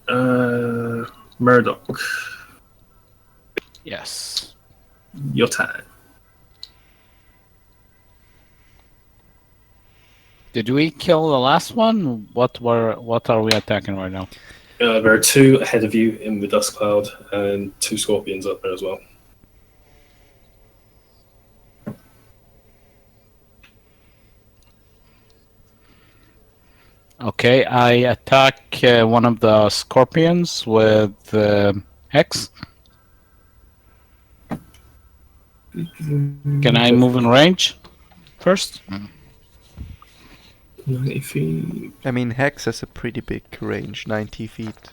Murdoch, Yes. your turn. Did we kill the last one? What are we attacking right now? There are two ahead of you in the dust cloud, and two scorpions up there as well. Okay, I attack one of the scorpions with Hex. Can I move in range first? 90 feet. I mean, Hex has a pretty big range, 90 feet.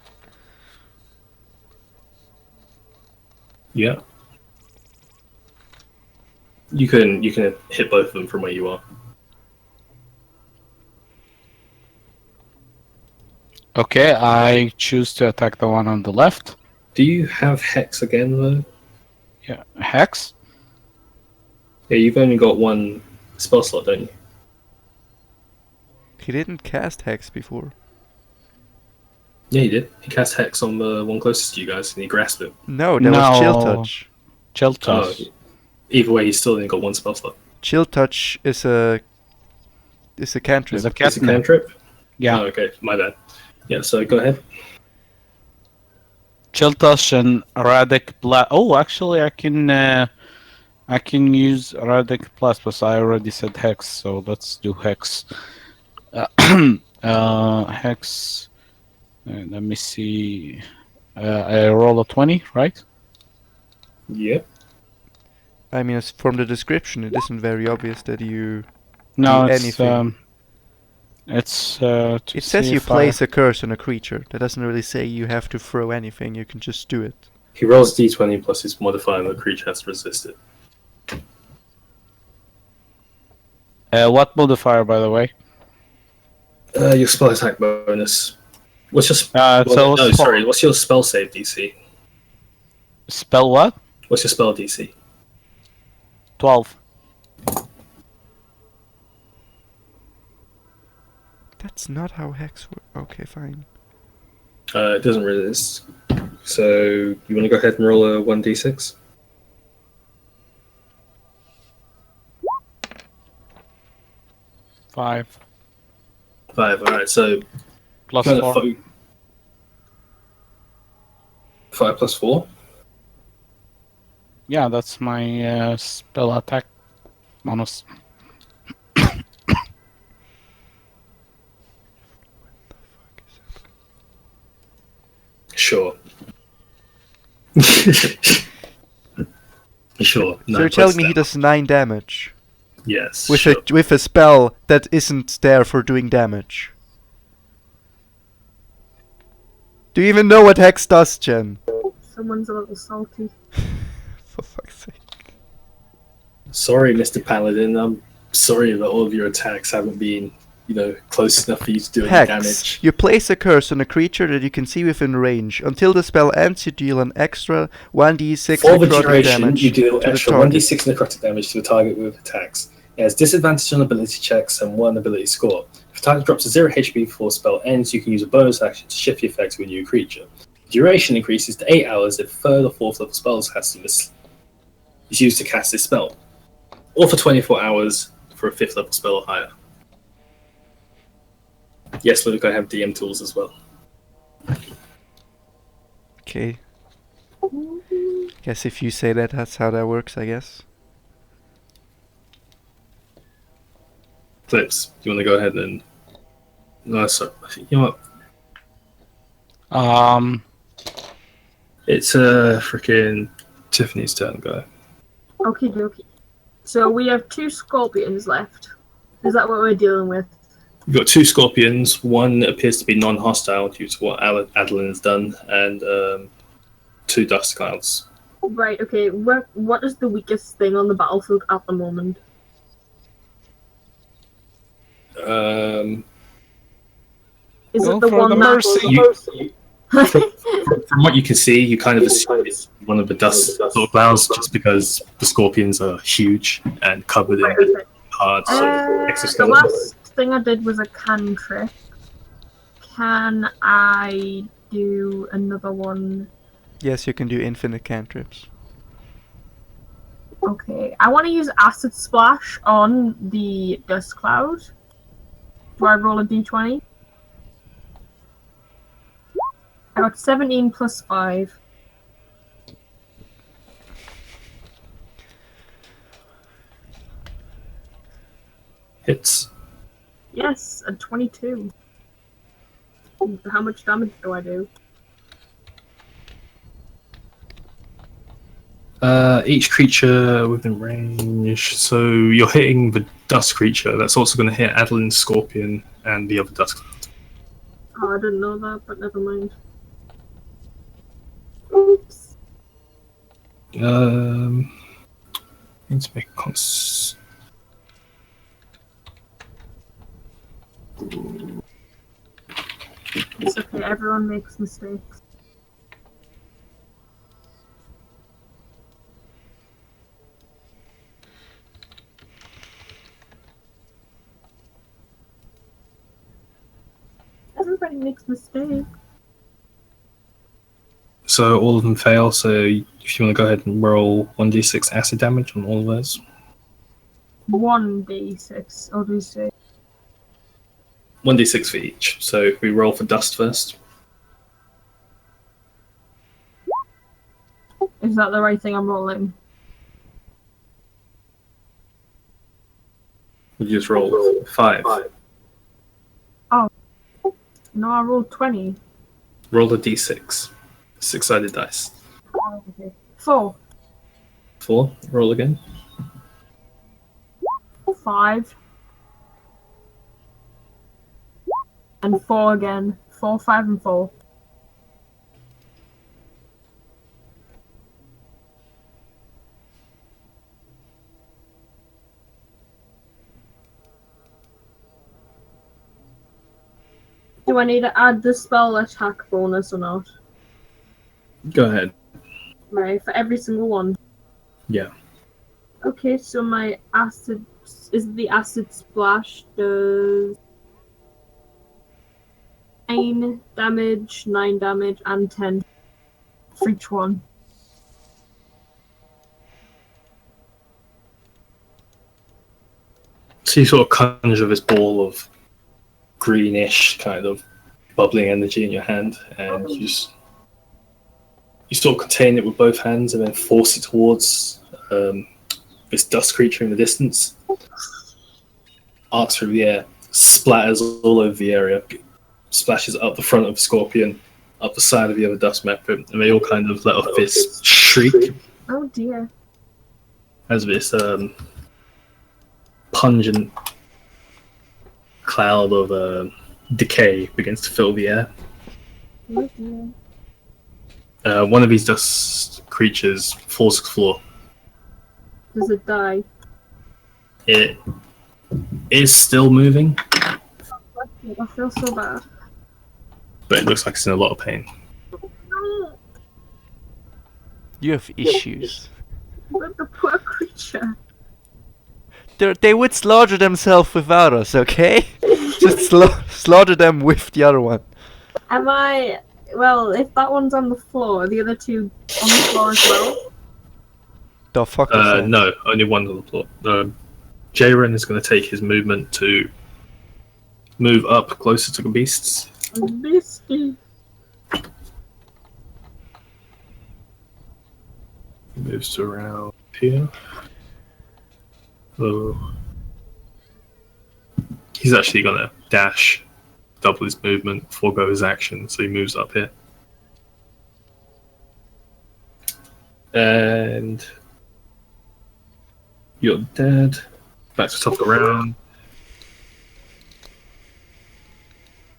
Yeah. You can hit both of them from where you are. Okay, I choose to attack the one on the left. Do you have Hex again, though? Yeah, Hex? Yeah, you've only got one spell slot, don't you? He didn't cast Hex before. Yeah, he did. He cast Hex on the one closest to you guys, and he grasped it. No, that was Chill Touch. Chill Touch. Either way, he's still only got one spell slot. Chill Touch is a cantrip. Is a It's a cantrip? Yeah. Oh, okay, my bad. Yeah, so go ahead. Chill Touch and Radic Blast. Oh, actually, I can use Radic Blast, but I already said Hex, so let's do Hex. Hex. Let me see. I roll a 20, right? Yeah. I mean, from the description, it isn't very obvious that you No, do it's anything. It says you place a curse on a creature. That doesn't really say you have to throw anything. You can just do it. He rolls d20 plus his modifier, and the creature has to resist it. What modifier, by the way? Your spell attack bonus. What's your what's your spell save DC? Spell what? What's your spell DC? 12. That's not how Hex works. Okay, fine. It doesn't resist. So you want to go ahead and roll a 1d6? Five. Alright, so Plus 4. 5 plus 4? Yeah, that's my spell attack bonus. Sure. Sure. So you're telling me he does 9 damage? Yes. With a spell that isn't there for doing damage. Do you even know what Hex does, Jen? Someone's a little salty. For fuck's sake. Sorry, Mr. Paladin. I'm sorry that all of your attacks haven't been, close enough for you to do any damage. You place a curse on a creature that you can see within range. Until the spell ends, you deal an extra 1d6 For the necrotic duration, damage you deal to the extra target. 1d6 necrotic damage to the target with attacks. It has disadvantage on ability checks and 1 ability score. If the target drops to 0 HP before the spell ends, you can use a bonus action to shift the effect to a new creature. The duration increases to 8 hours if 3rd or 4th level spellcasting is used to cast this spell, or for 24 hours for a 5th level spell or higher. Yes, Luke, I have DM tools as well. Okay. Guess if you say that, that's how that works, I guess. Flips, do you want to go ahead and... No, sorry. You know what? It's freaking Tiffany's turn, go. Okie dokie. So we have 2 scorpions left. Is that what we're dealing with? You've got 2 scorpions. One appears to be non-hostile due to what Adeline has done, and 2 dust clouds. Right, okay. What is the weakest thing on the battlefield at the moment? Is it the one From what you can see, you kind of assume it's one of the dust clouds just because the scorpions are huge and covered in hard exoskeleton. The last thing I did was a cantrip. Can I do another one? Yes, you can do infinite cantrips. Okay, I want to use Acid Splash on the Dust Cloud. Do I roll a d20? I got 17 plus 5. Hits. Yes, a 22. How much damage do I do? Each creature within range. So you're hitting the dust creature. That's also going to hit Adeline's Scorpion and the other dust. Oh, I didn't know that, but never mind. Oops. Need to make a cons. It's okay, everyone makes mistakes. Everybody makes mistakes. So all of them fail. So if you want to go ahead and roll 1d6 acid damage on all of those. 1d6, or do you say? 1d6 for each. So we roll for dust first. Is that the right thing I'm rolling? We just roll 5. No, I rolled 20. Roll a d6. 6-sided dice. Oh, okay. 4. 4. Roll again. 5. And 4 again. 4, 5, and 4. Do I need to add the spell attack bonus or not? Go ahead. Right, for every single one. Yeah. Okay, so my acid is the acid splash does 9 damage, 9 damage, and 10 for each one. So you sort of conjure this ball of greenish kind of bubbling energy in your hand, and you sort of contain it with both hands and then force it towards this dust creature in the distance. Arcs through the air, splatters all over the area, splashes up the front of the Scorpion, up the side of the other dust method, and they all kind of let off this shriek Oh dear. as this pungent cloud of decay begins to fill the air. Oh dear. One of these dust creatures falls to the floor. Does it die? It is still moving, I feel so bad. but it looks like it's in a lot of pain. No, You have issues. but the poor creature. They would slaughter themselves without us, okay? Just slaughter them with the other one. Am I? Well, if that one's on the floor, are the other two on the floor as well? The fuck is that? No, only one on the floor. Jaren is going to take his movement to move up closer to the beasts. Misty. He moves to around here. So he's actually going to dash, double his movement, forego his action, so he moves up here. And you're dead. Back to top of the round.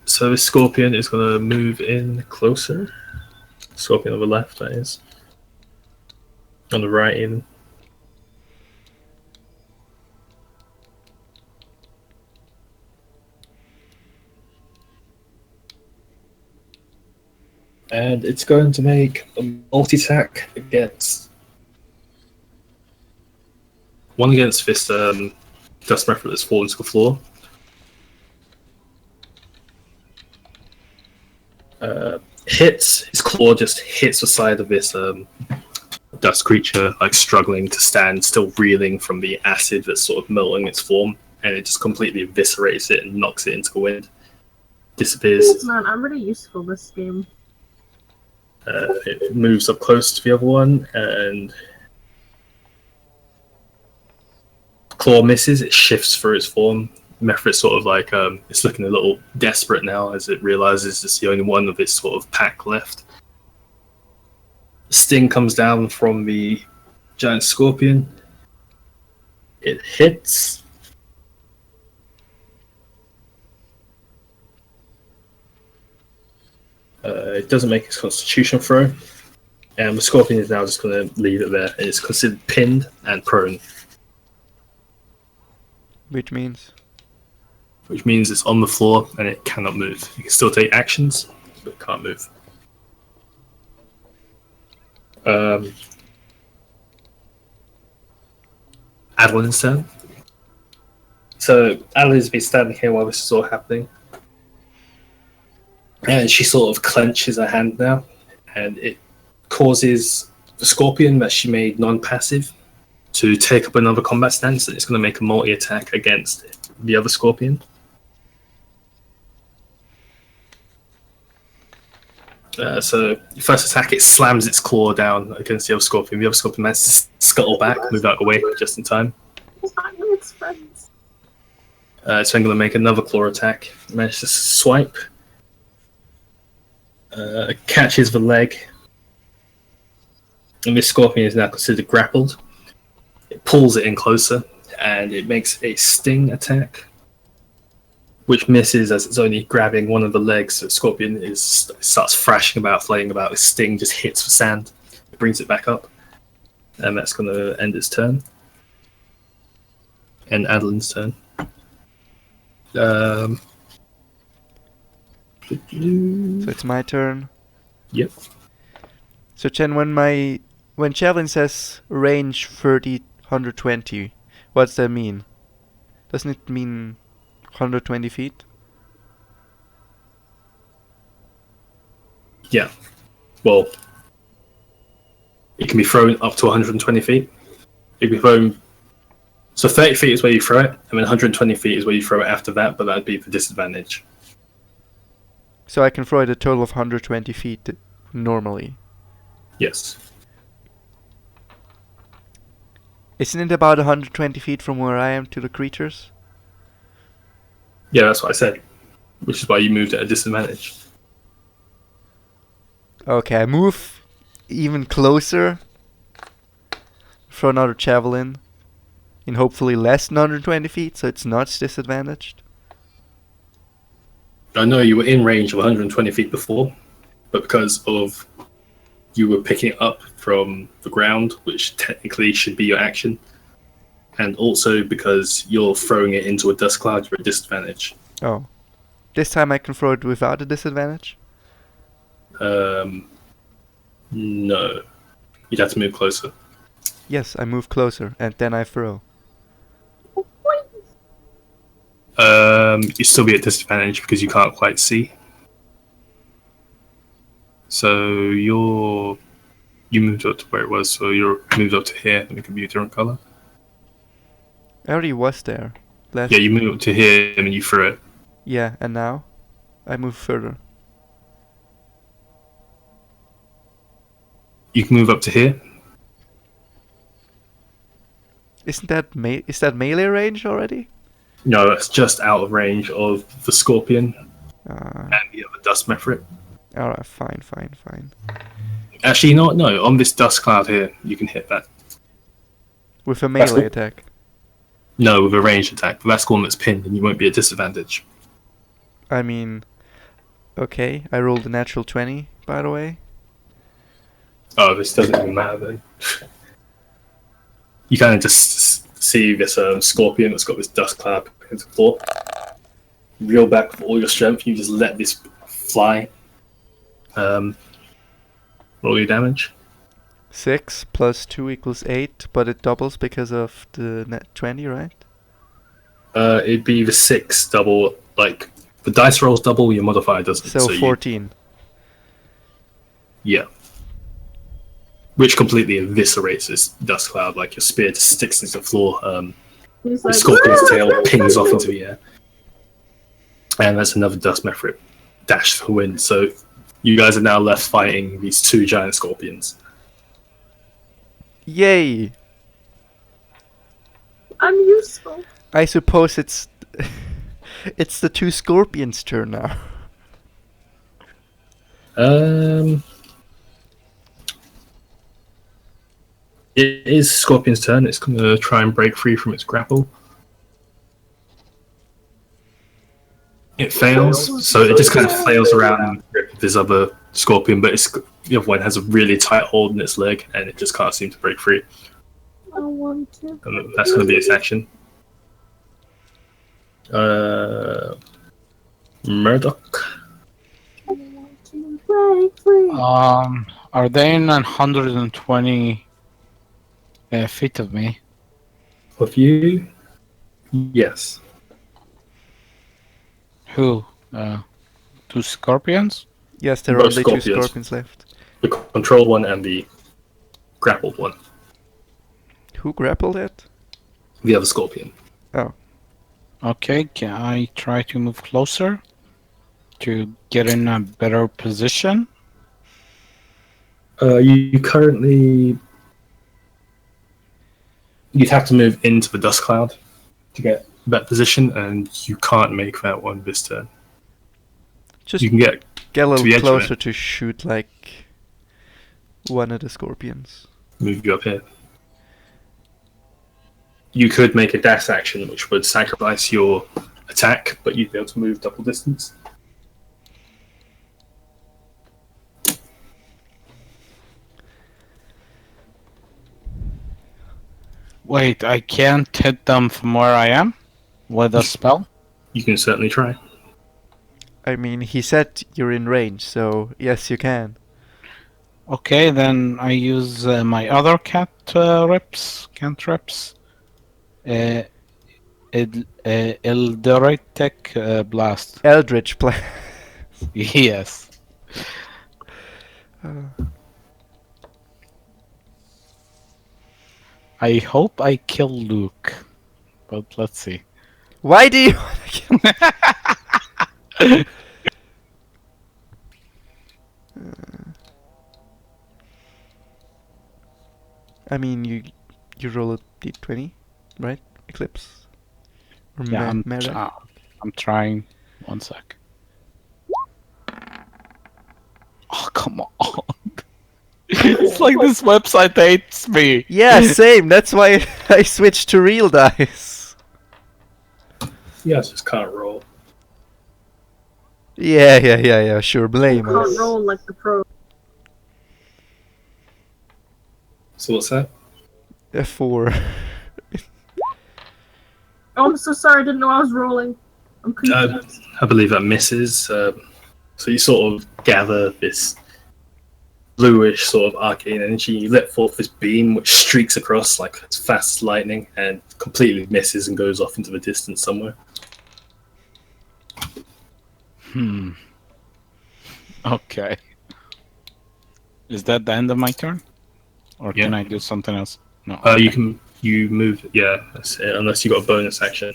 So this Scorpion is going to move in closer. Scorpion on the left, that is. On the right in. And it's going to make a multi-attack against one against this dust method that's fallen to the floor. hits. His claw just hits the side of this dust creature, like struggling to stand, still reeling from the acid that's sort of melting its form, and it just completely eviscerates it and knocks it into the wind. Disappears. Man, I'm really useful this game. It moves up close to the other one, and claw misses. It shifts through its form. Mephrit's sort of like it's looking a little desperate now as it realizes it's the only one of its sort of pack left. Sting comes down from the giant scorpion. It hits. It doesn't make its constitution throw. And the scorpion is now just going to leave it there. It's considered pinned and prone. Which means? Which means it's on the floor and it cannot move. You can still take actions, but can't move. Adeline's turn. So Adeline's been standing here while this is all happening. And she sort of clenches her hand now, and it causes the scorpion that she made non-passive to take up another combat stance, and it's going to make a multi-attack against the other scorpion. So first attack, it slams its claw down against the other scorpion. The other scorpion manages to scuttle back, move out of the way just in time. It's friends. So I'm going to make another claw attack. Manages to swipe. Catches the leg. And this scorpion is now considered grappled. It pulls it in closer, and it makes a sting attack, which misses as it's only grabbing one of the legs. So the scorpion starts thrashing about, flaying about. Its sting just hits the sand. It brings it back up. And that's going to end its turn. And Adeline's turn. So it's my turn. Yep. So Chen, when Javelin says range 30, 120, what's that mean? Doesn't it mean 120 feet? Yeah. Well, it can be thrown up to 120 feet. It can be thrown. So 30 feet is where you throw it, and then 120 feet is where you throw it after that, but that'd be the disadvantage. So I can throw it a total of 120 feet normally. Yes. Isn't it about 120 feet from where I am to the creatures? Yeah, that's what I said. Which is why you moved at a disadvantage. Okay, I move even closer. Throw another javelin. In hopefully less than 120 feet, so it's not disadvantaged. I know you were in range of 120 feet before, but because of you were picking it up from the ground, which technically should be your action, and also because you're throwing it into a dust cloud, you're at disadvantage. Oh. This time I can throw it without a disadvantage? No. You'd have to move closer. Yes, I move closer, and then I throw. You still be at disadvantage because you can't quite see. So you moved up to where it was, so you're moved up to here, and it could be a different color. I already was there. Yeah, you moved up to here, and then you threw it. Yeah, and now? I move further. You can move up to here. Isn't that is that melee range already? No, that's just out of range of the scorpion and the other dust mephrit. Alright, fine. Actually, you know what? No, on this dust cloud here, you can hit that. With a melee attack? No, with a ranged attack. But that's the one that's pinned, and you won't be at disadvantage. I mean... Okay, I rolled a natural 20, by the way. Oh, this doesn't even matter then. You kind of just see this scorpion that's got this dust cloud against the floor. Reel back with all your strength, you just let this fly. Roll your damage. 6 plus 2 equals 8, but it doubles because of the net 20, right? It'd be the 6 double, like, the dice rolls double, your modifier doesn't. So 14. Yeah. Which completely eviscerates this dust cloud, like your spear just sticks into the floor. He's The like, scorpion's tail pings off into the air. And that's another dust mephrit dash to the wind. So you guys are now left fighting these two giant scorpions. Yay! I'm useful. I suppose it's it's the two scorpions' turn now. It is Scorpion's turn. It's going to try and break free from its grapple. It fails, so it just kind of flails around and grip this other scorpion, but the other one has a really tight hold in its leg, and it just can't seem to break free. I want to. And that's going to be its action. Murdoch. I want to break free. Are they in 120 feet of me? Of you? Yes. Who? Two scorpions? Yes, there are Both only two scorpions. scorpions left. The controlled one and the grappled one. Who grappled it? The other scorpion. Oh. Okay, can I try to move closer to get in a better position? You currently... You'd have to move into the dust cloud to get that position, and you can't make that one this turn. Just You can get a to the little edge of closer it. to shoot like one of the scorpions. Move you up here. You could make a dash action, which would sacrifice your attack, but you'd be able to move double distance. Wait, I can't hit them from where I am with a spell? You can certainly try. I mean, he said you're in range, so yes, you can. Okay, then I use my other cantrips. Eldritch Blast. Eldritch play. Yes. I hope I kill Luke, but let's see. Why do you want to kill? I mean, you roll a d20, right? Eclipse. Or Yeah, Magic? I'm trying. 1 sec. Oh, come on. It's like this website hates me. Yeah, same. That's why I switched to real dice. You guys just can't roll. Yeah. Sure, blame Can't us. roll like the pro. So what's that? A 4. Oh, I'm so sorry. I didn't know I was rolling. I'm confused. I believe that misses. So you sort of gather this bluish sort of arcane energy. You let forth this beam which streaks across like as fast as lightning and completely misses and goes off into the distance somewhere. Okay. Is that the end of my turn? Or Yeah. can I do something else? No. You move. Yeah, that's it, unless you got a bonus action.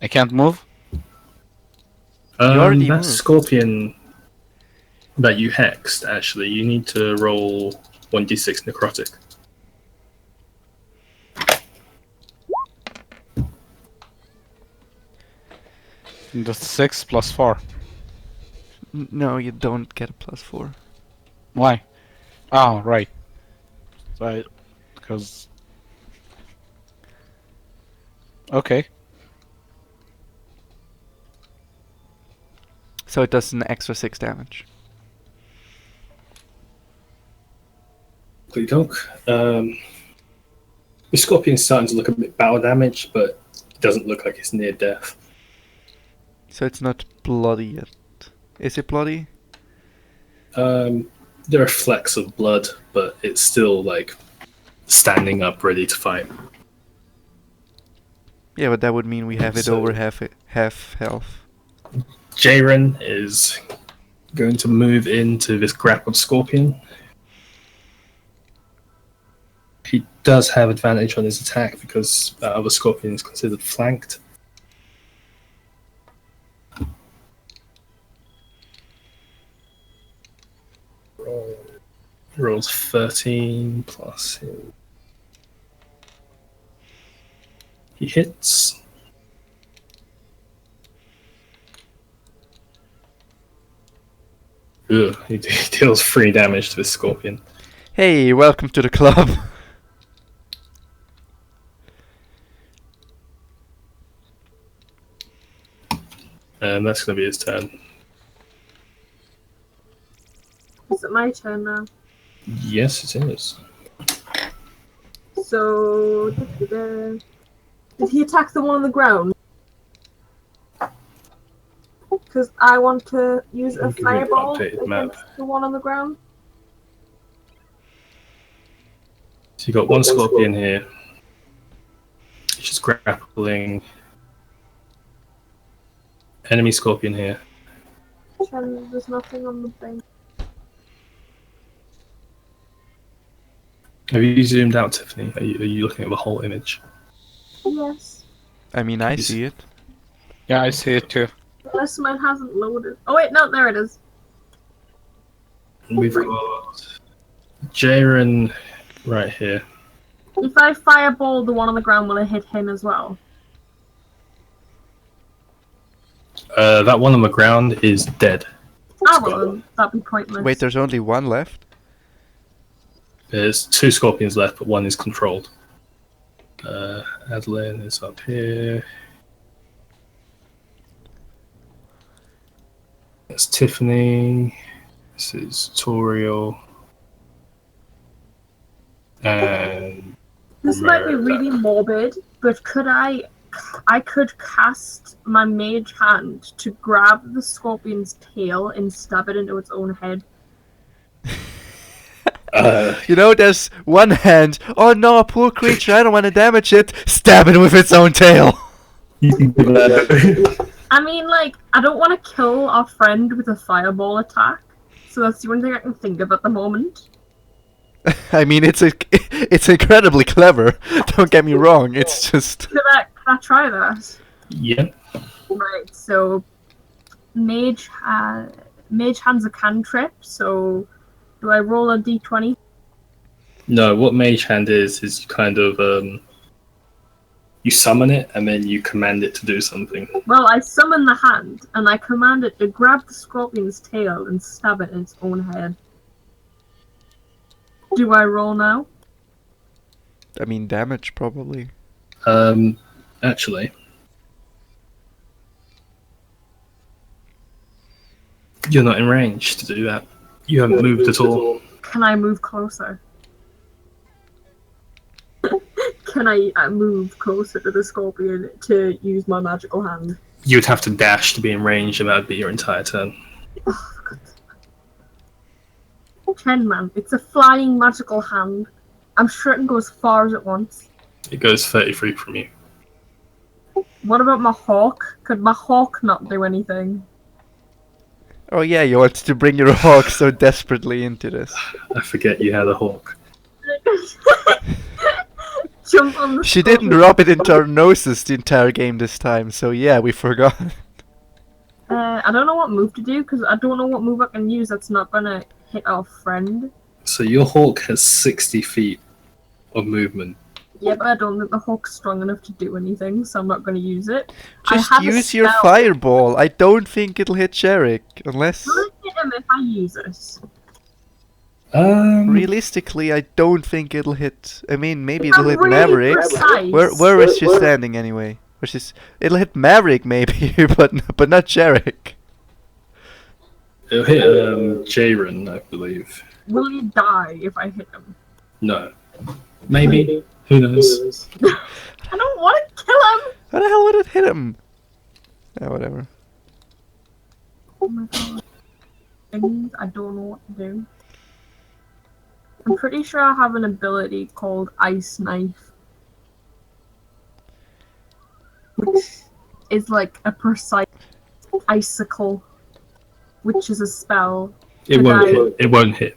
I can't move? already That moved. scorpion that you hexed, actually, you need to roll 1d6 necrotic. The 6 plus 4. No, you don't get a +4. Why? Oh, right. Right. Because... Okay. So it does an extra 6 damage. The scorpion's starting to look a bit battle damaged, but it doesn't look like it's near death. So it's not bloody yet. Is it bloody? There are flecks of blood, but it's still like standing up, ready to fight. Yeah, but that would mean we have it So- over half health. Jaren is going to move into this grappled scorpion. He does have advantage on his attack because that other scorpion is considered flanked. Rolls 13 plus his. He hits. Ugh, he deals 3 damage to this scorpion. Hey, welcome to the club. And that's going to be his turn. Is it my turn now? Yes, it is. So, did he attack the one on the ground? Because I want to use a I'll give you an fireball updated map. against the one on the ground. So you got one scorpion here. It's just grappling. Enemy scorpion here. There's nothing on the thing. Have you zoomed out, Tiffany? Are you looking at the whole image? Yes. I mean, I see it. Yeah, I see it too. Unless mine hasn't loaded. Oh wait, no, there it is. We've got Jaren right here. If I fireball the one on the ground, will it hit him as well? That one on the ground is dead. Ah, well, then that'd be pointless. Wait, there's only one left? There's 2 scorpions left, but one is controlled. Adeline is up here. That's Tiffany. This is Toriel. And This might be really morbid, but could I could cast my mage hand to grab the scorpion's tail and stab it into its own head. You know, there's one hand. Oh no, poor creature, I don't want to damage it. Stab it with its own tail. you can do that. I mean, like, I don't want to kill our friend with a fireball attack, so that's the only thing I can think of at the moment. I mean, it's incredibly clever. Don't get me wrong. It's just. Could I try that? Yep. Right, so mage hand's a cantrip, so do I roll a d20? No, what Mage Hand is kind of you summon it and then you command it to do something. Well, I summon the hand, and I command it to grab the scorpion's tail and stab it in its own head. Do I roll now? I mean, damage probably. Actually, you're not in range to do that. You haven't moved at all. Can I move closer? Can I move closer to the scorpion to use my magical hand? You'd have to dash to be in range, and that would be your entire turn. Oh, God. 10, man. It's a flying magical hand. I'm sure it can go as far as it wants. It goes 30 feet from you. What about my hawk? Could my hawk not do anything? Oh yeah, you wanted to bring your hawk so desperately into this. I forget you had a hawk. Jump on the She didn't rub it into our noses the entire game this time, so yeah, we forgot. I don't know what move to do, because I don't know what move I can use that's not gonna hit our friend. So your hawk has 60 feet of movement. Yeah, but I don't think the hawk's strong enough to do anything, so I'm not gonna use it. Just I have a use your spell. fireball. I don't think it'll hit Sherrick, unless... Will it hit him if I use it? Realistically, I don't think it'll hit... I mean, maybe it'll I'm hit really Maverick. precise. Where is she standing anyway? It'll hit Maverick maybe, but not Sherrick. It'll hit Jaren, I believe. Will he die if I hit him? No. Maybe. Who knows? I don't want to kill him! How the hell would it hit him? Yeah, whatever. Oh my god. Things I don't know what to do. I'm pretty sure I have an ability called Ice Knife. Which is like a precise icicle. which is a spell. It Could won't I- hit. It won't hit.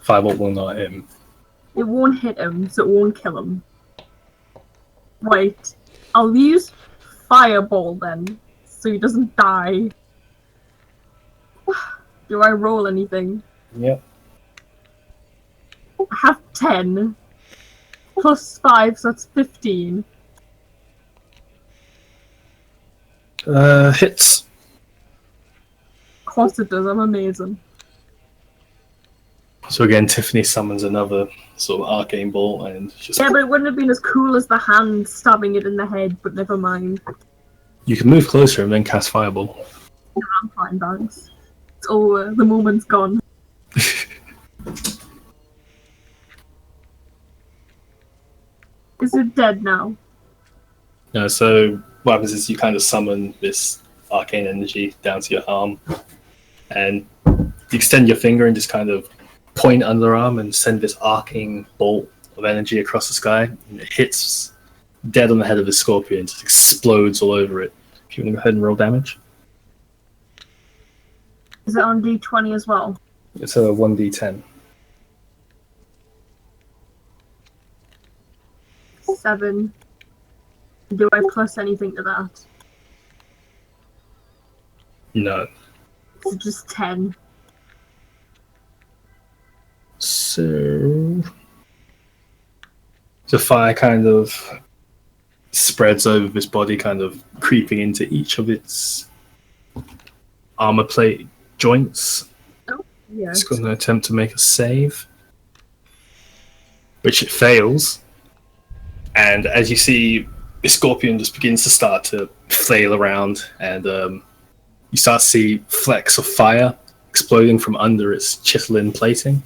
Firebolt will not hit him. It won't hit him, so it won't kill him. Wait, I'll use Fireball then, so he doesn't die. Do I roll anything? Yep. I have 10. Plus 5, so that's 15. Hits. Of course it does, I'm amazing. So again, Tiffany summons another sort of arcane ball and just. Yeah, but it wouldn't have been as cool as the hand stabbing it in the head, but never mind. You can move closer and then cast fireball. I'm fine, thanks. It's over, the moment's gone. Is it dead now? No, so what happens is you kind of summon this arcane energy down to your arm, and you extend your finger and just kind of point underarm and send this arcing bolt of energy across the sky, and it hits dead on the head of the scorpion, and just explodes all over it. If you want to go ahead and roll damage, Is it on D20 as well? it's a 1d10. 7. Do I plus anything to that? No. Is it just 10? So the fire kind of spreads over this body, kind of creeping into each of its armor plate joints. Yeah. It's going to attempt to make a save, which it fails. And as you see, the scorpion just begins to start to flail around, and you start to see flecks of fire exploding from under its chiselin plating.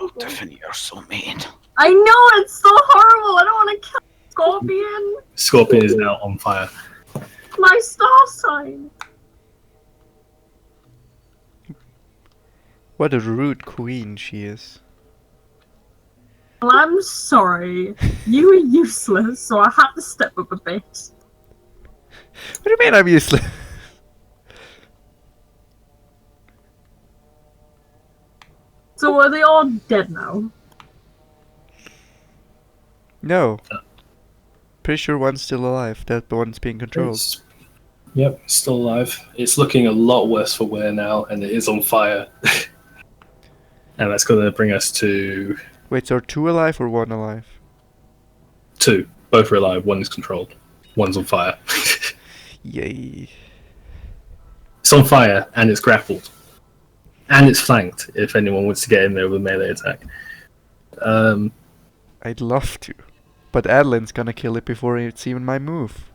Oh, Tiffany, you're so mean. I know, it's so horrible! I don't want to kill Scorpion! Scorpion is now on fire. My star sign! What a rude queen she is. Well, I'm sorry. You were useless, so I had to step up a bit. What do you mean I'm useless? So are they all dead now? No. Pretty sure one's still alive. That one's being controlled. Yep, it's still alive. It's looking a lot worse for wear now, and it is on fire. And that's going to bring us to Wait, so are 2 alive or 1 alive? 2. Both are alive. One is controlled. One's on fire. Yay. It's on fire, and it's grappled. And it's flanked, if anyone wants to get in there with a melee attack. I'd love to. But Adeline's gonna kill it before it's even my move.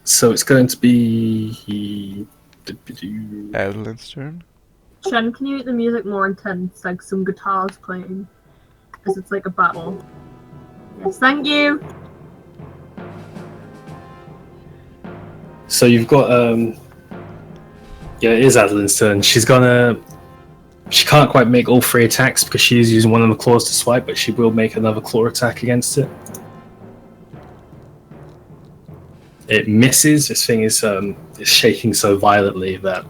So it's going to be... Adeline's turn. Shen, can you make the music more intense, like some guitars playing? Because it's like a battle. Yes, thank you! So you've got... Yeah, it is Adeline's turn. She's gonna... She can't quite make all 3 attacks because she's using one of the claws to swipe, but she will make another claw attack against it. It misses. This thing is shaking so violently that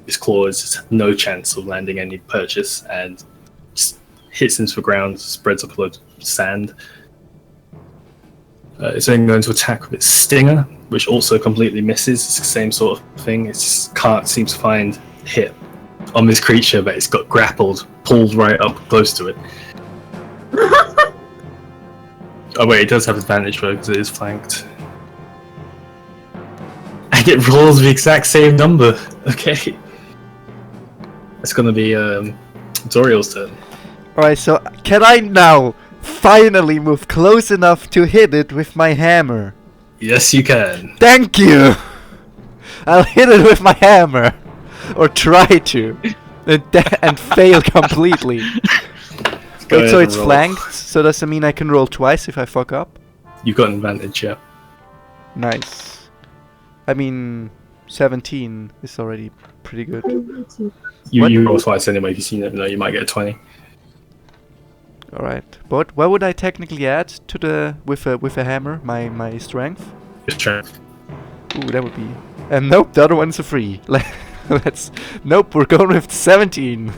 this claw has no chance of landing any purchase, and just hits into the ground, spreads up a load of sand. It's then going to attack with its stinger, which also completely misses. It's the same sort of thing. It just can't seem to find hit on this creature, but it's got grappled, pulled right up close to it. Oh wait, it does have advantage though, because it is flanked. And it rolls the exact same number. Okay. It's gonna be Zoriel's turn. Alright, so can I now finally move close enough to hit it with my hammer? Yes, you can. Thank you! I'll hit it with my hammer. Or try to. And fail completely. Go Wait, so ahead it's and roll. flanked? So does that mean I can roll twice if I fuck up? You've got an advantage, yeah. Nice. I mean, 17 is already pretty good. You What? roll twice anyway. If you see it, you might get a 20. Alright. But what would I technically add to the with a hammer? My strength? Your strength. Ooh, that would be... And nope, the other one's a free. Let's... Nope, we're going with 17.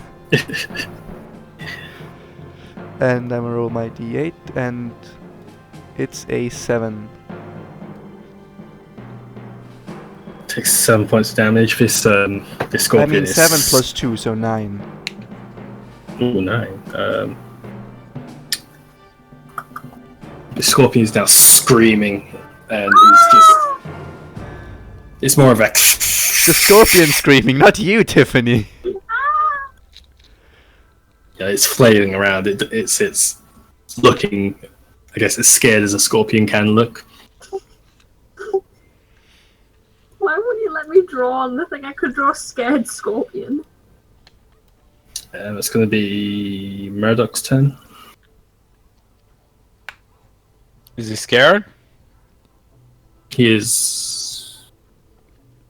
And I'm gonna roll my d8, and it's a 7. Takes 7 points of damage. This scorpion I mean is 7 plus 2, so 9. Ooh, 9. The scorpion is now screaming, and it's just... It's more of a... The scorpion screaming, not you, Tiffany. Yeah, it's flailing around. It's looking, I guess, as scared as a scorpion can look. Why would you let me draw on the thing? I could draw a scared scorpion. It's going to be Murdoch's turn. Is he scared? He is...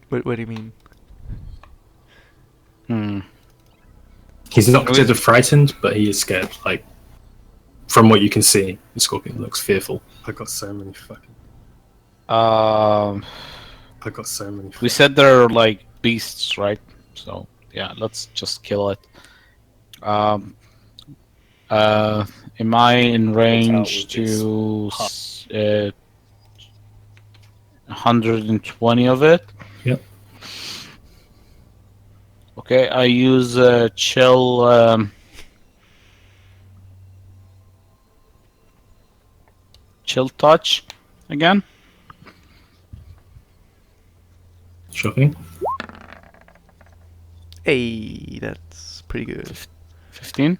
What do you mean? He's not considered frightened, but he is scared. Like, from what you can see, the scorpion looks fearful. I got so many fucking... I got so many... We said they're like beasts, right? So yeah, let's just kill it. Am I in range to 120 of it? Yep. Okay, I use chill. Chill touch again. Shocking. Hey, that's pretty good. 15.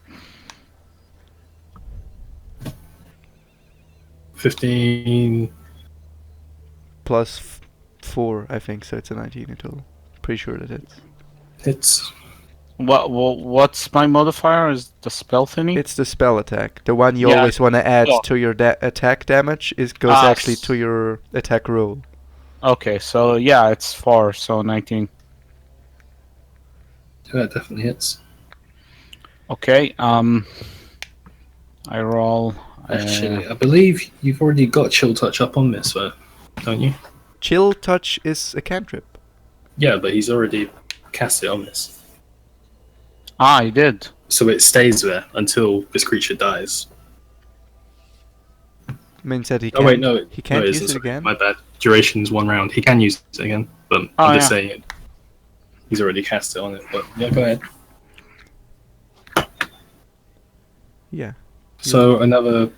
15... Plus 4, I think, so it's a 19 in total. Pretty sure that hits. Hits. What's my modifier? Is the spell thingy? It's the spell attack. The one you Yeah. always want to add Oh. to your attack damage goes actually to your attack roll. Okay, so yeah, it's 4, so 19. Yeah, that definitely hits. Okay, I roll. Actually, I believe you've already got Chill Touch up on this, though, don't you? Chill touch is a cantrip. Yeah, but he's already cast it on this. I did. So it stays there until this creature dies. Means that he Oh can't, wait, no, he can't no, use isn't, it sorry. again. My bad. Duration's 1 round. He can use it again, but Oh, I'm just yeah. saying it. He's already cast it on it. But yeah, go ahead. Yeah. So another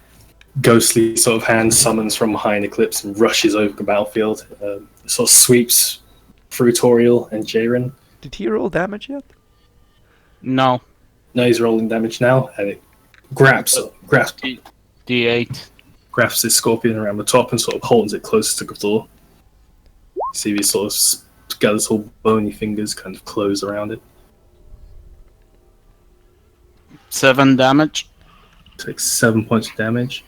ghostly sort of hand summons from behind Eclipse and rushes over the battlefield. Sort of sweeps through Toriel and Jaren. Did he roll damage yet? No. No, he's rolling damage now, and it grabs D8. grabs this scorpion around the top and sort of holds it close to the floor. See these sort of skeletal bony fingers kind of close around it. 7 damage. Takes 7 points of damage.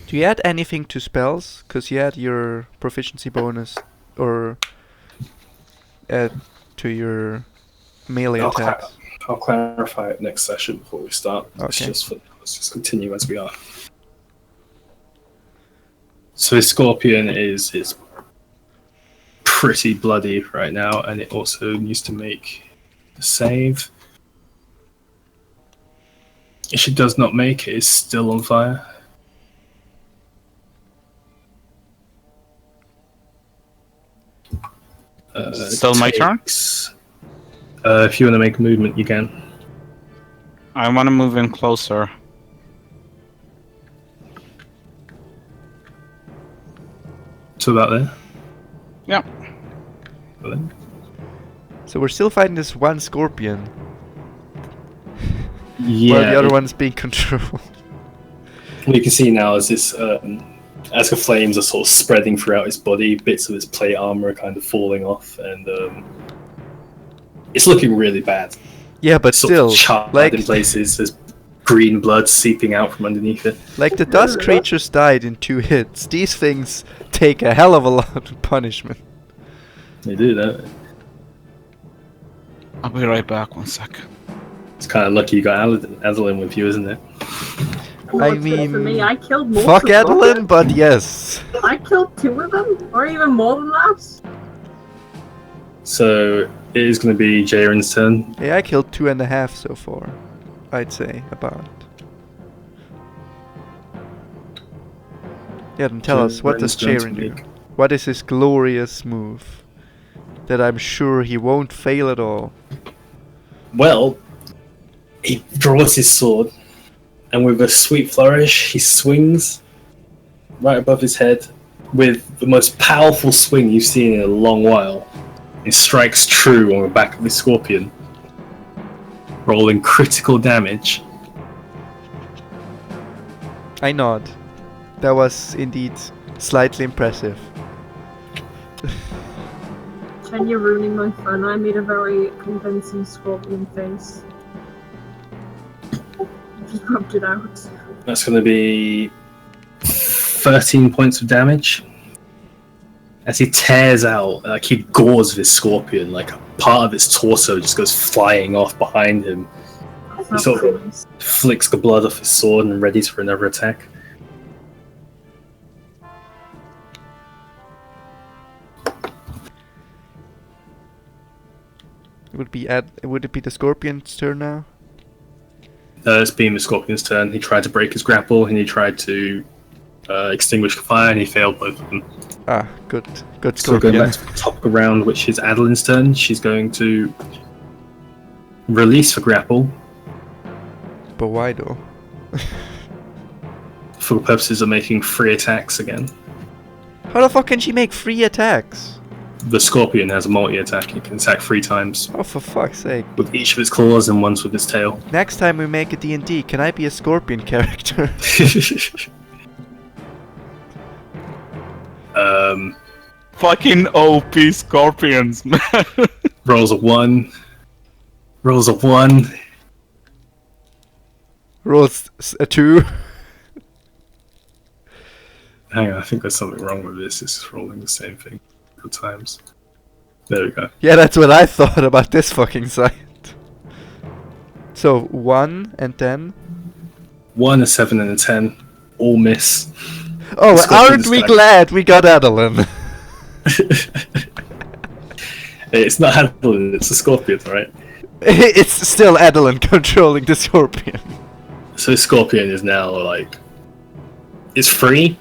Do you add anything to spells? Because you add your proficiency bonus or add to your melee attacks. I'll clarify it next session before we start. Okay. Let's just continue as we are. So this scorpion is pretty bloody right now, and it also needs to make a save. If she does not make it, it's still on fire. Still my turn? If you want to make a movement, you can. I want to move in closer. So about there. Yeah. Well then. So we're still fighting this one scorpion, Yeah. while the other one's being controlled. What you can see now is this, as the flames are sort of spreading throughout its body, bits of its plate armor are kind of falling off, and it's looking really bad. Yeah, but Sort still, of charred like in places. There's green blood seeping out from underneath it. like the dust creatures died in 2 hits. These things take a hell of a lot of punishment. They do that. I'll be right back. 1 sec. It's kind of lucky you got Adeline with you, isn't it? I What's good for me? mean, I killed most fuck of them. Adeline, but yes. I killed 2 of them, or even more than that. So it is going to be Jaren's turn. Yeah, I killed 2.5 so far. I'd say about. Yeah, then tell us, what does Jaren's going Jaren to do? make- What is his glorious move that I'm sure he won't fail at all? Well, he draws his sword, and with a sweet flourish, he swings right above his head with the most powerful swing you've seen in a long while. It strikes true on the back of the scorpion, rolling critical damage. I nod. That was indeed slightly impressive. Chen, you're ruining my fun. I made a very convincing scorpion face. Just rubbed it out. That's going to be 13 points of damage. As he tears out, like he gores this scorpion, like a part of its torso just goes flying off behind him. That's He not sort of nice. flicks the blood off his sword and readies for another attack. Would it be the scorpion's turn now? It's been the scorpion's turn. He tried to break his grapple and he tried to extinguish the fire, and he failed both of them. Ah, good So going scorpion. back to the top of the round, which is Adeline's turn. She's going to release the grapple But why though? for the purposes of making 3 attacks again. How the fuck can she make 3 attacks? The scorpion has a multi-attack. It can attack 3 times Oh, for fuck's sake. with each of its claws and once with its tail. Next time we make a D&D, can I be a scorpion character? Fucking OP scorpions, man. Rolls a 1. Rolls a 1. Rolls a 2. Hang on, I think there's something wrong with this. It's just rolling the same thing 2 times. There we go. Yeah, that's what I thought about this fucking site. So, 1 and then... 1, a 7, and a 10. All miss. Oh, Scorpion's aren't we attack. glad we got Adeline? It's not Adeline, it's a scorpion, right? It's still Adeline controlling the scorpion. So Scorpion is now like, it's free,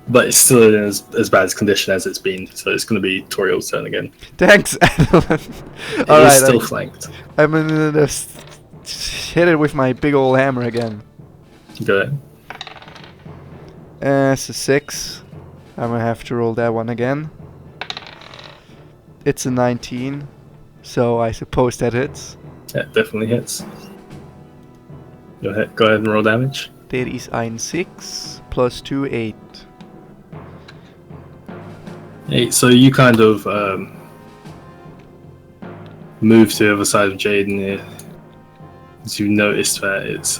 but it's still in as bad as condition as it's been. So it's going to be Toriel's turn again. Thanks, Adeline. It Alright, is still flanked. I'm gonna hit it with my big ol' hammer again. Go ahead. It's a 6. I'm gonna have to roll that one again. It's a 19, so I suppose that hits. Yeah, definitely hits. Go ahead and roll damage. That is ein 6 plus 2, 8. 8. So you kind of move to the other side of Jaden here. As you noticed that its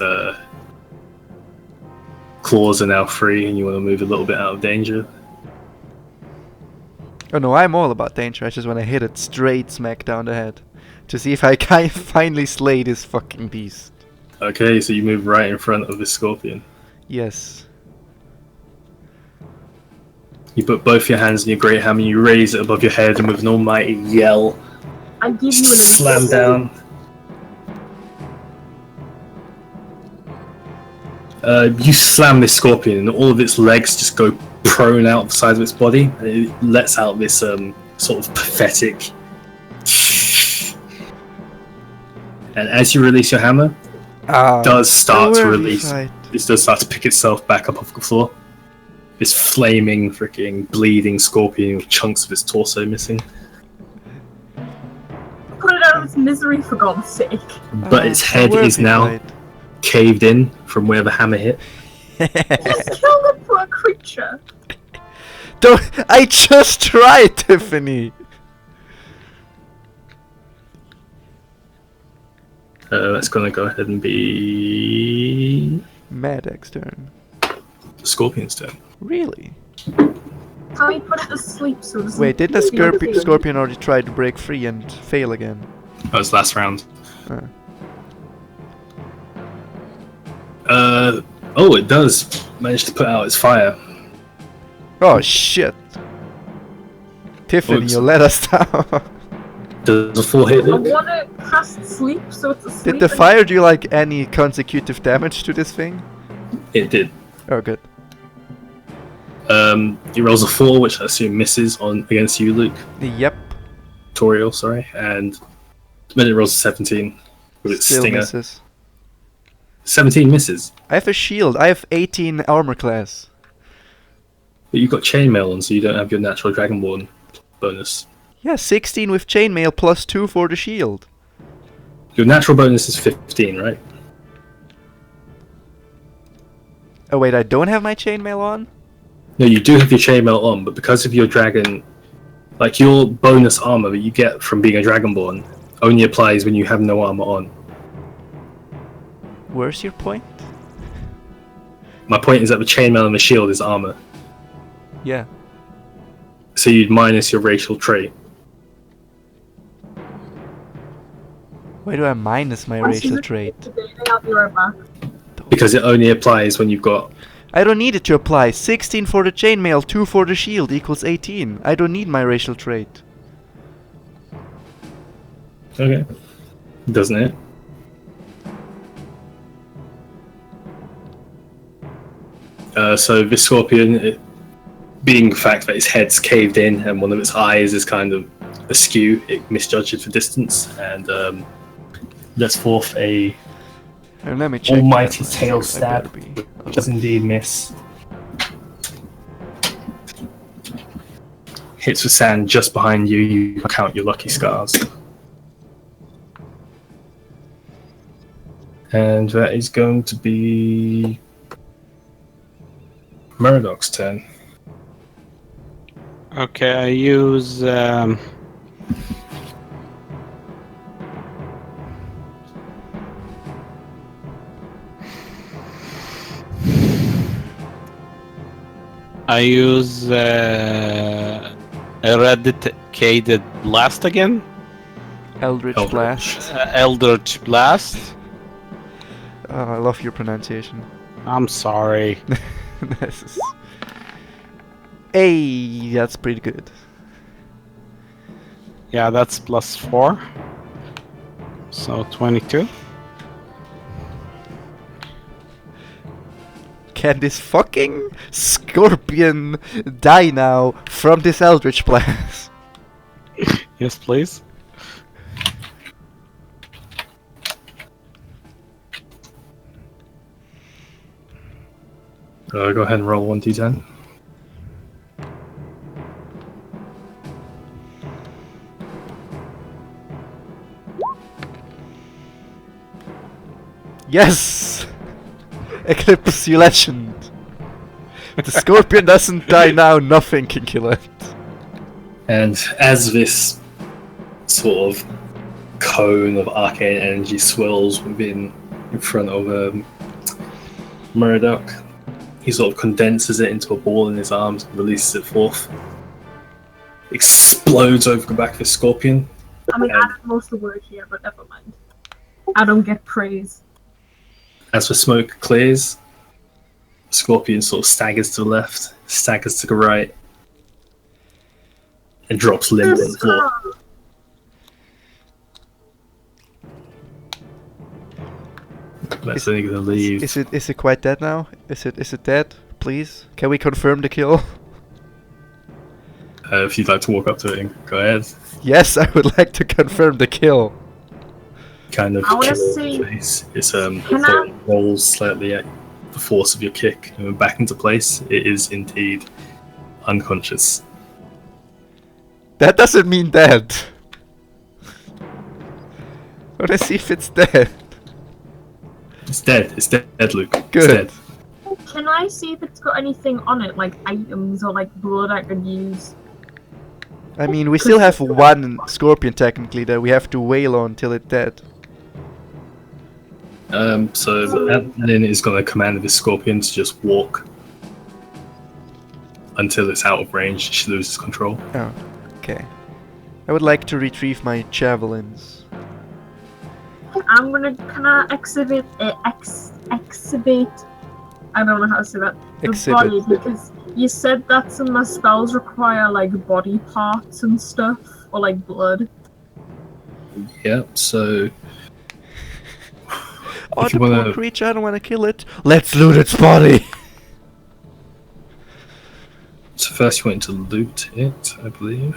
claws are now free and you want to move a little bit out of danger. Oh no, I'm all about danger. I just want to hit it straight smack down the head. To see if I can finally slay this fucking beast. Okay, so you move right in front of this scorpion. Yes. You put both your hands in your great hammer, you raise it above your head, and with an almighty yell, I give you an slam insult. down. You slam this scorpion, and all of its legs just go prone out the side of its body, and it lets out this sort of pathetic. And as you release your hammer, it does start to release. It does start to pick itself back up off the floor. This flaming, freaking, bleeding scorpion with chunks of its torso missing. Put it out of its misery, for God's sake. But its head is now caved in from where the hammer hit. Just kill the poor creature. Don't! I just tried, Tiffany. That's gonna go ahead and be Maddox's turn. the scorpion's turn. Really? Can we put it to sleep so it doesn't Wait, didn't the feel pain? scorpion already try to break free and fail again? That was last round. Uh. Oh, it does manage to put out its fire. Oh shit! Tiffany, Oops. you let us down. Does a 4 hit I Luke? want to cast sleep, so it's asleep. Did the fire do like any consecutive damage to this thing? It did. Oh, good. He rolls a 4, which I assume misses on against you, Luke. Yep. Toriel, sorry. And then it rolls a 17 with its Still stinger. misses. 17 misses. I have a shield. I have 18 armor class. But you've got chainmail on, so you don't have your natural Dragonborn bonus. Yeah, 16 with chainmail plus 2 for the shield. Your natural bonus is 15, right? Oh wait, I don't have my chainmail on? No, you do have your chainmail on, but because of your dragon, like your bonus armor that you get from being a Dragonborn only applies when you have no armor on. Where's your point? My point is that the chainmail and the shield is armor, Yeah. so you'd minus your racial trait. Why do I minus my racial trait? I'll be right back. Because it only applies when you've got. I don't need it to apply. 16 for the chainmail, 2 for the shield equals 18. I don't need my racial trait. Okay. Doesn't it? So this scorpion, being the fact that its head's caved in and one of its eyes is kind of askew, it misjudges the distance and lets forth a Let me check. almighty that. tail I stab, better be- which does indeed miss. Hits the sand just behind you. You count your lucky scars. And that is going to be Murdoch's turn. Okay, I use eradicated blast again. Eldritch Eldritch. Blast. Eldritch blast. Oh, I love your pronunciation. I'm sorry. This is... Hey, that's pretty good. Yeah, that's +4. So 22. Can this fucking scorpion die now from this Eldritch Blast? Yes, please. Go ahead and roll 1d10. Yes! Eclipse you legend! The scorpion doesn't die now, nothing can kill it. And as this sort of cone of arcane energy swirls in front of Murdoch, he sort of condenses it into a ball in his arms and releases it forth. Explodes over the back of the scorpion. I mean, I don't know the word here, but never mind. I don't get praise. As the smoke clears, the scorpion sort of staggers to the left, staggers to the right, and drops limp on the floor. That's only gonna leave. Is it quite dead now? Is it dead? Please? Can we confirm the kill? If you'd like to walk up to it, go ahead. Yes, I would like to confirm the kill. Kind of I wanna kill see- face. It's Can I- rolls slightly at the force of your kick and back into place. It is indeed unconscious. That doesn't mean dead. I wanna see if it's dead. It's dead. It's dead, Luke. Good. It's dead. Can I see if it's got anything on it, like items or like blood I could use? I mean, we still have one scorpion technically that we have to wail on till it's dead. So Adeline is going to command this scorpion to just walk until it's out of range. She loses control. Oh, okay. I would like to retrieve my javelins. Can I exhibit I don't know how to say that. The Exhibit. body, because you said that some of my spells require like body parts and stuff, or like blood. Yep. So Oh, if the you wanna, poor creature, I don't want to kill it. Let's loot its body! so first you want to loot it, I believe.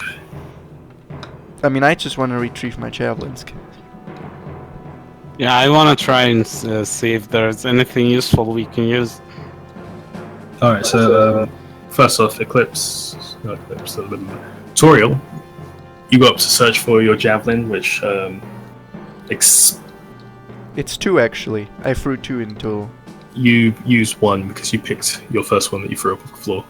I mean, I just want to retrieve my javelins. Yeah, I want to try and see if there's anything useful we can use. All right. So first off, Toriel, you go up to search for your javelin, which It's 2 actually. I threw 2 in total. you used one because you picked your first one that you threw up off the floor.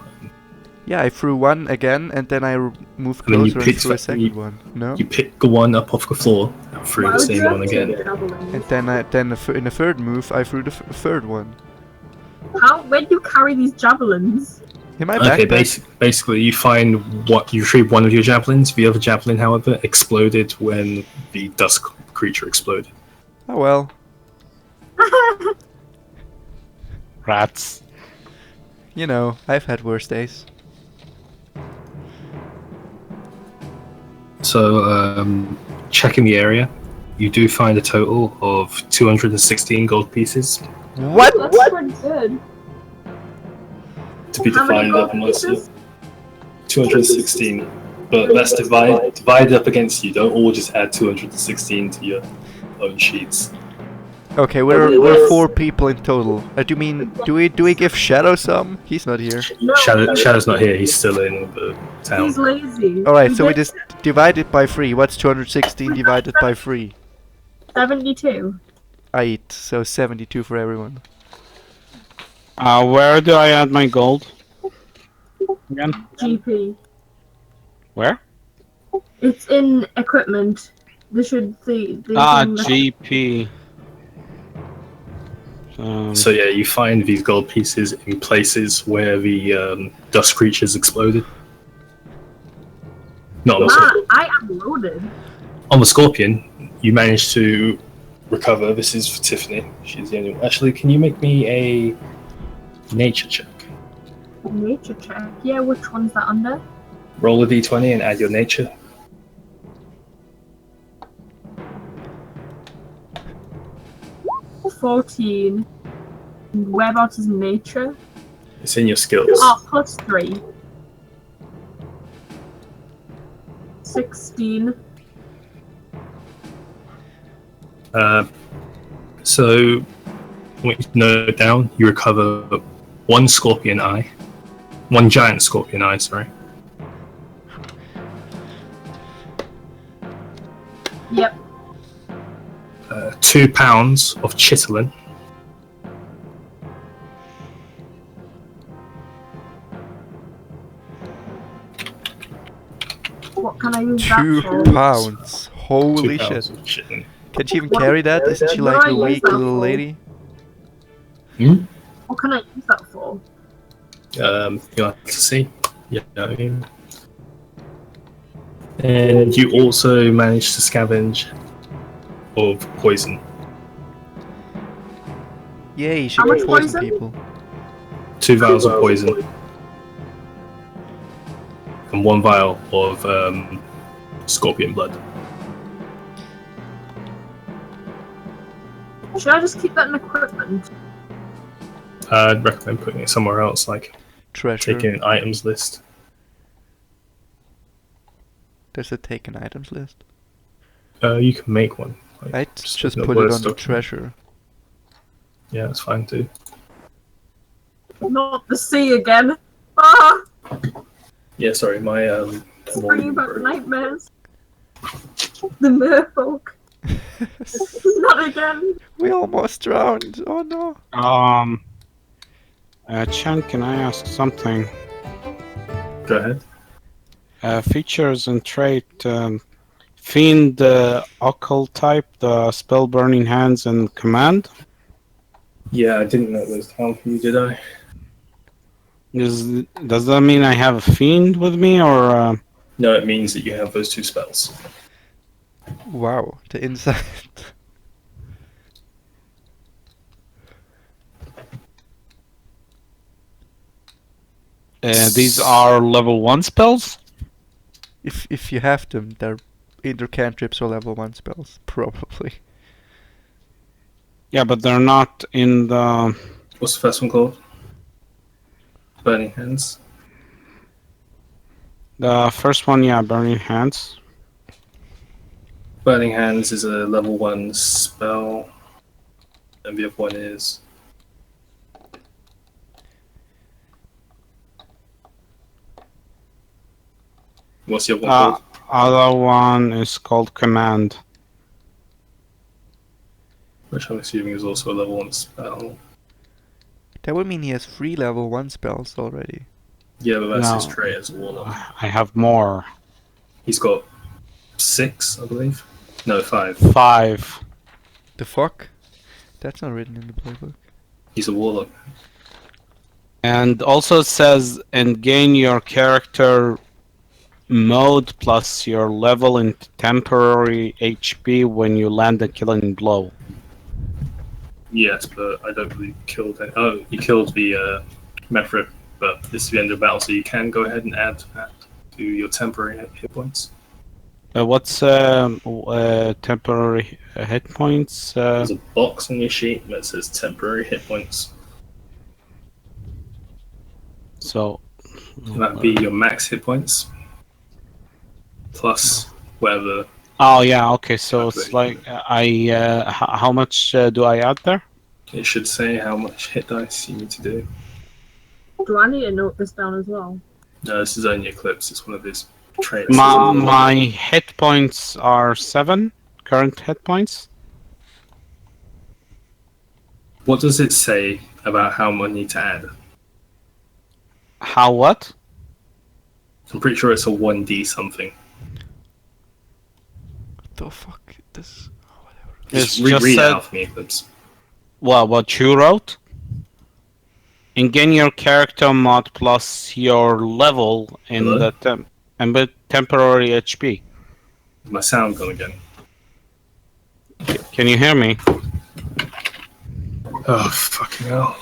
Yeah, I threw 1 again, and then I moved And then you closer and picked threw a that- second one. No? You picked the one up off the floor and threw Why the would same you one have two again. javelins? And then in the third move, I threw the third one. Where do you carry these javelins? In my Okay, backpack. basically you find what you retrieve one of your javelins. The other javelin, however, exploded when the dust creature exploded. Oh well. Rats. You know, I've had worse days. So, checking the area, you do find a total of 216 gold pieces What? That's pretty good. to be How many divided gold up amongst you. pieces? 216, but that's divided up against you. Don't all just add 216 to your own sheets. Okay, we're 4 people in total. Do we give Shadow some? He's not here. No, Shadow's not here. He's still in the town. he's lazy. Alright, so we just divide it by 3. What's 216 divided by 3? 72. 8, so 72 for everyone. Where do I add my gold? Again? GP. Where? It's in equipment. They should the GP. So yeah, you find these gold pieces in places where the dust creatures exploded. Not on the Scorpion. I am loaded. On the Scorpion, you managed to recover. This is for Tiffany. She's the only one. Actually, can you make me a nature check? Nature check. Yeah, which one's that under? Roll a d20 and add your nature. 14. Whereabouts is nature? It's in your skills. Oh, +3. 16. So, when you note down, you recover 1 scorpion eye. 1 giant scorpion eye, sorry. Yep. 2 pounds of chitalin. What can I use 2 that for? pounds. 2 Holy pounds shit. of chitalin. Can she even carry that? Isn't she like a weak little lady? What can I use that for? You'll have to see. Yeah. I mean. And you also managed to scavenge of poison. Yay, she How can much poison poison? people. 2 vials of poison. And 1 vial of scorpion blood. Should I just keep that in equipment? I'd recommend putting it somewhere else, like Treasure. taking an items list. There's a taken items list. You can make one. Like, I just in a put it Word on the document. treasure. Yeah, that's fine too. Not the sea again. Ah! Yeah, sorry, my It's bringing back nightmares. The merfolk. Not again. We almost drowned. Oh no. Chan, can I ask something? Go ahead. Features and trait. Fiend, occult type, the spell burning hands, and command. Yeah, I didn't know those down for you, did I? Does that mean I have a fiend with me, or? No, it means that you have those 2 spells. Wow, the insight. These are level 1 spells? If you have them, they're either cantrips or level 1 spells, probably. Yeah, but they're not in the... What's the first one called? Burning Hands. The first one, yeah, Burning Hands. Burning Hands is a level 1 spell. And the other one is... What's the other one called? Other one is called Command. Which I'm assuming is also a level 1 spell. That would mean he has 3 level 1 spells already. Yeah, but that's No. his trait as a warlock. I have more. He's got 6, I believe. No, 5. 5. The fuck? That's not written in the playbook. He's a warlock. And also it says, and gain your character mode plus your level in temporary HP when you land a killing blow. Yes, but I don't believe he killed it. Oh, he killed the Mephrit, but this is the end of battle, so you can go ahead and add that to your temporary hit points. What's temporary hit points? There's a box on your sheet that says temporary hit points. So That'd be your max hit points. Plus whatever. oh yeah, okay. So it's like how much do I add there? It should say how much hit dice you need to do. Do I need to note this down as well? No, this is only Eclipse. It's one of these traits. My hit points are 7 current hit points. What does it say about how much you need to add? How what? I'm pretty sure it's a 1d something. What the fuck? This. Whatever. Just It's just read it said- out for me, Eclipse. Well, what you wrote? And gain your character mod plus your level in Hello? the temporary HP. Is my sound gone again? Can you hear me? Oh, fucking hell.